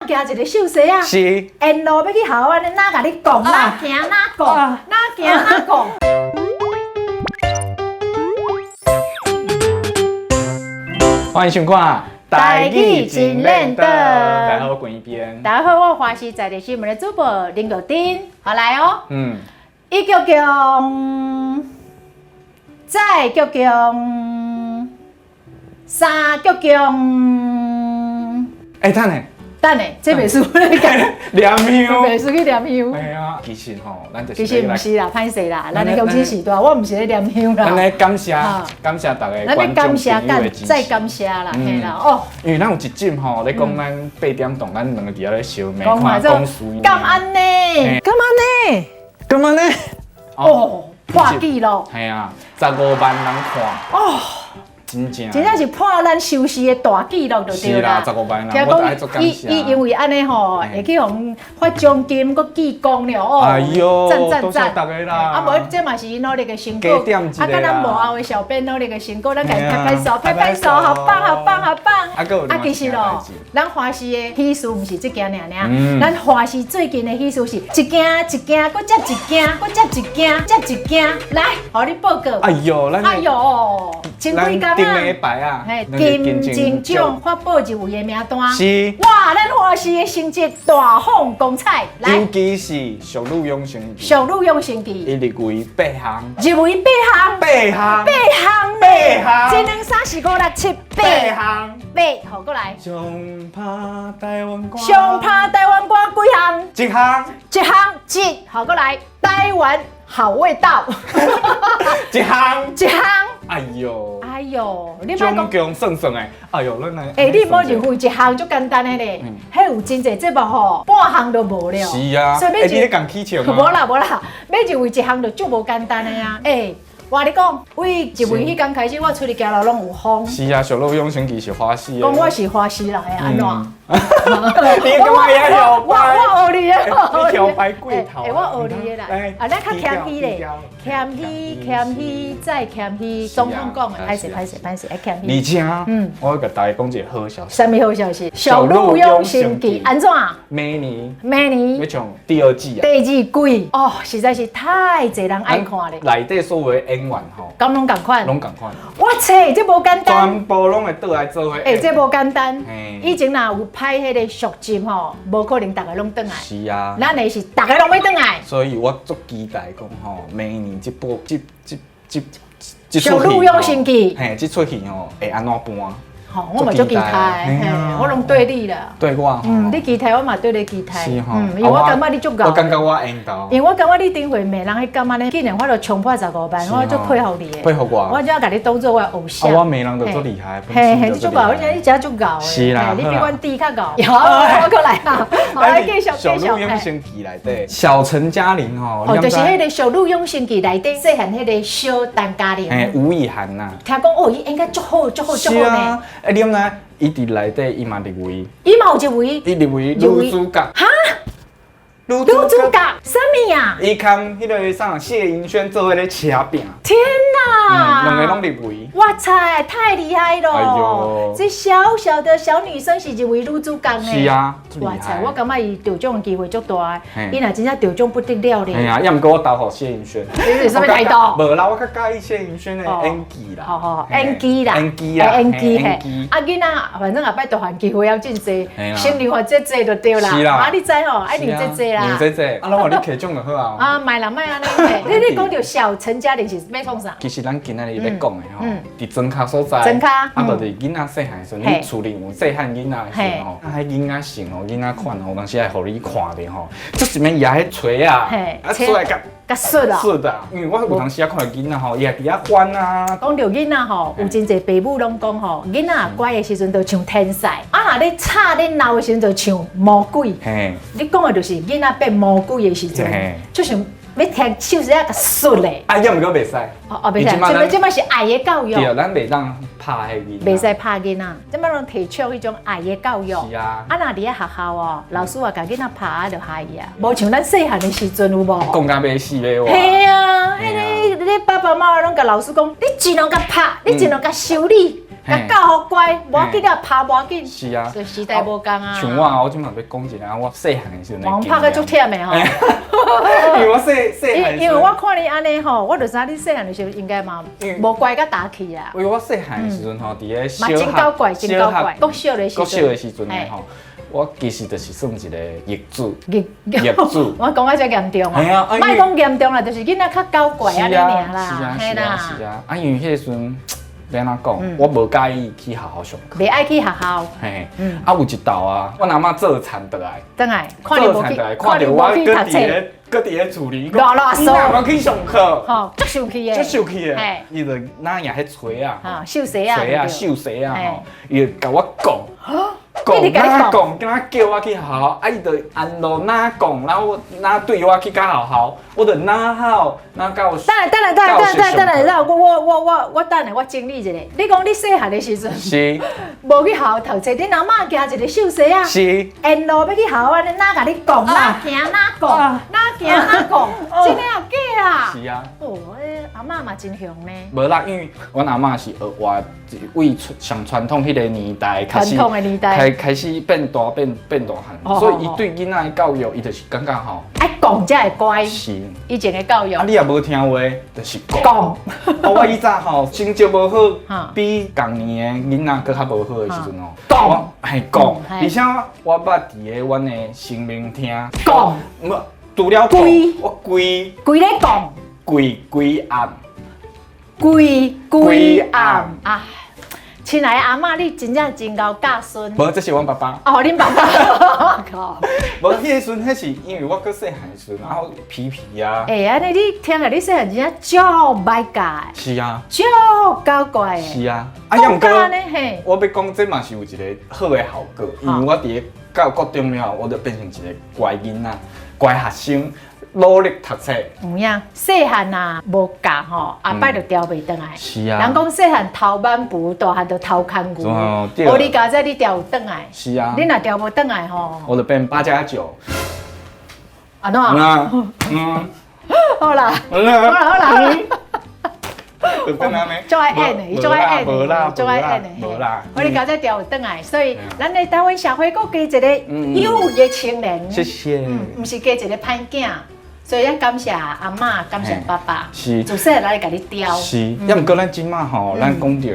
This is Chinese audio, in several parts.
行一个秀色啊。是。沿路要去校安尼，哪甲你讲？哪行哪讲？哪行哪讲？欢迎收看《台语真认得大家好，我滚一边。大家好，我华视在地新闻的主播林国丁，好来哦。一鞠躬，再鞠躬，三鞠躬。等下。等下，这袂输你讲。念香。袂输去念香。哎呀，其实吼，咱就是。其实唔是啦，歹势啦，咱的公司时代，我唔是咧念香啦。咱咧感谢大家观众朋友的支持。再感谢啦，嘿啦哦。因为咱有一集吼，咧讲咱8点档，咱两个伫遐咧烧麦看讲事。感恩呢？干嘛呢？哦，破纪录。系啊，15万人看。哦。真正是破咱收视的大纪录就对啦。是啦，15万人，我爱做感谢。伊因为安尼吼，会去互发奖金，佮记功了哦。哎呦，赞！大家啦。啊，无这嘛是伊努力的成果。啊，甲咱幕后的小编努力的成果，咱家拍手，好棒！啊，其实咯，咱华视的喜事毋是这件尔，咱华视最近的喜事是一件，搁接一件，来，互你报告。哎呦，前几天。顶礼拜啊，金钟奖发布入围的名单。是。哇，咱华视的成绩大放光彩。来。尤其是上女永生记。伊入围8项。入围8项。1、2、3、4、5、6、7、8项。8，好过来。上拍台湾歌几项？一项，好过来。台湾好味道。一项。哎呦，你莫讲奖算的，哎呦，咱来。你莫认为一项就简单的咧，迄有真侪节目吼，半项都无了。是啊，所以你咧讲起笑吗？无啦，要入围一项就足无简单的啊。我你讲，为入围迄天开始，我出去行路拢有风。是啊，上路永生记是花絮。讲我是花絮来的，安怎？你干嘛也有？我学你的，你条白龟头。我学你的啦。咱较谦虚咧，谦虚再谦虚。总统讲的，歹势，爱谦虚。而且，我要甲大家讲一个好消息。什么好消息？小鹿永生记安怎？明年要上第2季啊。第2季哦，实在是太侪人爱看咧。内底所有的演员吼，咁拢共款。我操，这无简单。全部拢会倒来做伙。这无简单。以前若有拍迄个续集吼，无可能大家拢倒来。是啊。咱的是大家拢要倒来。所以我足期待讲吼，明年这部小鹿永生记，这出戏吼会安怎搬？吼，我嘛足期待，我拢对你啦。对我，你期待我嘛对你期待。是吼，因为我感觉你足够。我感觉我缘到。因为我感觉你顶回骂人迄感觉呢，竟然我就冲破15万，我足佩服你的。佩服我。我只要甲你当做我偶像。我骂人就足厉害，你足够，你真足够的。是啦，你比阮弟较够。我过来啊，好来继续。小鹿永生记内底，小陈嘉玲吼，就是迄个小鹿永生记内底细汉迄个小陈嘉玲。吴以涵呐。听讲哦，伊应该足好呢。你毋知？伊伫内底，伊嘛入围。伊嘛有入围。伊入围女主角。哈？女主角什么呀？伊跟迄个啥谢盈萱做伙咧车拼。天哪！两个拢入围。哇塞，太厉害了！哎呦，这小小的小女生是入围女主角呢。是啊，哇塞，我感觉伊得奖的机会足大的。伊若真正得奖不得了咧。哎呀，要毋过我投互谢盈萱。你是什么态度？无啦，我较介意谢盈萱的演技啦。好，演技啦。演技嘿。啊，囡仔反正也摆大汉机会要真济，心里话这就对啦。是啦。啊，你知吼，爱念这啦。念这。啊，拢话你摕奖就好啊。啊，卖啦卖安尼。你讲到小陈嘉玲是要创啥？其实咱今仔日要讲的吼，伫庄卡所在。庄卡。啊，无伫囡仔细汉的时阵，你厝里有细汉囡仔的时候吼，啊，迄囡仔性吼，囡仔款吼，有当时会互你看着吼，这是咩牙迄锤啊，啊出来甲顺啊。是的，因为我有当时看到囡仔吼，伊也伫遐翻啊。讲到囡仔吼，有真侪爸母拢讲吼，囡仔乖的时阵就像天使，啊，若咧吵咧闹的时阵就像魔鬼。你讲的就是囡仔变魔鬼的时阵，就像要听手势啊，甲顺咧。啊，要毋过袂使。袂使，这摆是爱的教育。对，咱袂当拍迄囡仔。袂使拍囡仔，这摆拢提倡迄种爱的教育。是啊。啊，若伫咧学校哦，老师也甲囡仔拍啊，就嗨啊。无像咱细汉的时阵有无？讲甲要死要活。系啊，迄个爸爸妈妈拢甲老师讲，你尽量甲拍，你尽量甲修理。教好乖，无要紧啊，拍无要紧。是啊，所以时代无共啊。像我即马要讲一个，我细汉的时阵。我拍个足忝的吼。因为我细汉。因为我看你安尼吼，我就知你细汉的时候应该嘛无乖甲打气啊。因为我细汉的时阵吼，伫个小学，真高怪，真高怪。国小的时阵吼。我其实就是算一个业主，我讲啊遮严重啊，莫讲严重啦，就是囡仔较搞怪安尼尔啦，是啊。啊，因为迄时阵要安怎讲，我无介意去学校上课，袂爱去学校。嘿，啊有一道啊，我阿嬷做田倒来，看到我去读册，搁伫咧厝里，乱说，我去上课，吼，足生气的，伊就哪样迄锤啊，秀鞋啊，秀鞋啊，吼，伊就甲我讲。哪讲，跟他叫我去学校，啊，伊就按路哪讲，然后哪对我去甲学校，我就哪好哪教。等来，我等下我整理一下。你讲你细汉的时阵，是，无去学校读册，恁阿嬷夹一个秀鞋啊，是，沿路要去学校啊，你哪甲你讲，哪行哪讲，哪行哪讲，真的有假啊？是啊。哦，阿嬷嘛真凶呢。无啦，因为阮阿嬷是话为上传统迄个年代开始。开始变大汉，所以伊对囡仔的教育，伊就是感觉吼，爱讲才会乖。是，以前的教育。啊，你也无听话，就是讲。我以前吼成绩无好，比同年的囡仔佫较无好的时阵哦，讲系讲，而且我捌伫个阮的生命厅讲，除了我规咧讲，规暗，规暗啊！亲爱的阿嬷，你真正真够教孙。无，这是阮爸爸。哦，恁爸爸。靠。无，迄个时阵，迄是因为我搁细汉时阵，然后皮啊。安尼你听下，你细汉真正足歹教。是啊。足搞怪的。是啊。啊，毋过我要讲，这嘛是有一个好的效果，因为我伫个教育国中了，我就变成一个乖囡仔、乖学生。努力读册，有影细汉啊无教吼，后摆就调袂倒来。是啊，人讲细汉偷挽步，大汉就偷牵牛。无你教这你调有倒来。是啊，你若调无倒来吼，我就变8+9。安怎？好啦，好啦。就爱演的，伊就爱演的，就爱演的。无啦，我你教这调有倒来，所以咱的台湾社会佫加一个有的青年。谢谢。毋是加一个歹囝。所以咱感谢阿嬷，感谢爸爸，是自细来甲你雕。是，也毋过咱即马吼，咱讲着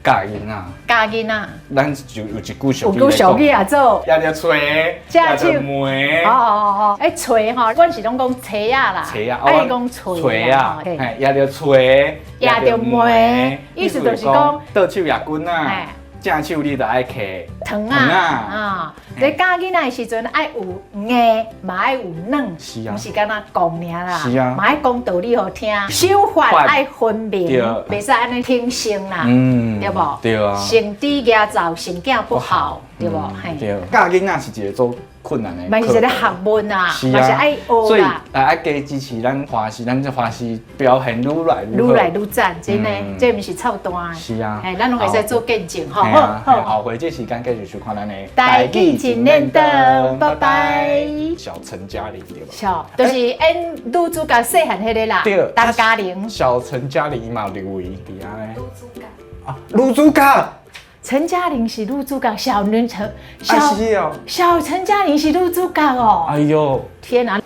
教囡仔，教囡仔，咱就有一句俗语。有句俗语啊，做也着锤，也着梅。哦，锤吼，阮是拢讲锤啊啦，爱讲锤啊，也着锤，也着梅，意思就是讲倒手也滚啊。正手你就爱揢糖啊！你教囡仔的时阵爱有硬，嘛爱有软，毋是干那讲尔啦，嘛爱讲道理好听，手法爱分明，袂使安尼轻声啦，对无？对啊，成低压造，成囝不好，对无？对，教囡仔是一个做困难的，嘛是一个学问啊，嘛是爱学啦。所以爱加支持咱华视，咱这华视表现愈来愈赞，真的，这毋是臭单的。是啊，咱拢会使做见证，吼。后回这时间继续收看咱的台语真认真，拜拜。小陈嘉玲对吧？小，就是演女主角细汉迄个啦，陈嘉玲。小陈嘉玲嘛刘维伫遐咧。女主角啊，女主角。陈嘉玲是女主角，小陈嘉玲是女主角哦。哎呦，天哪！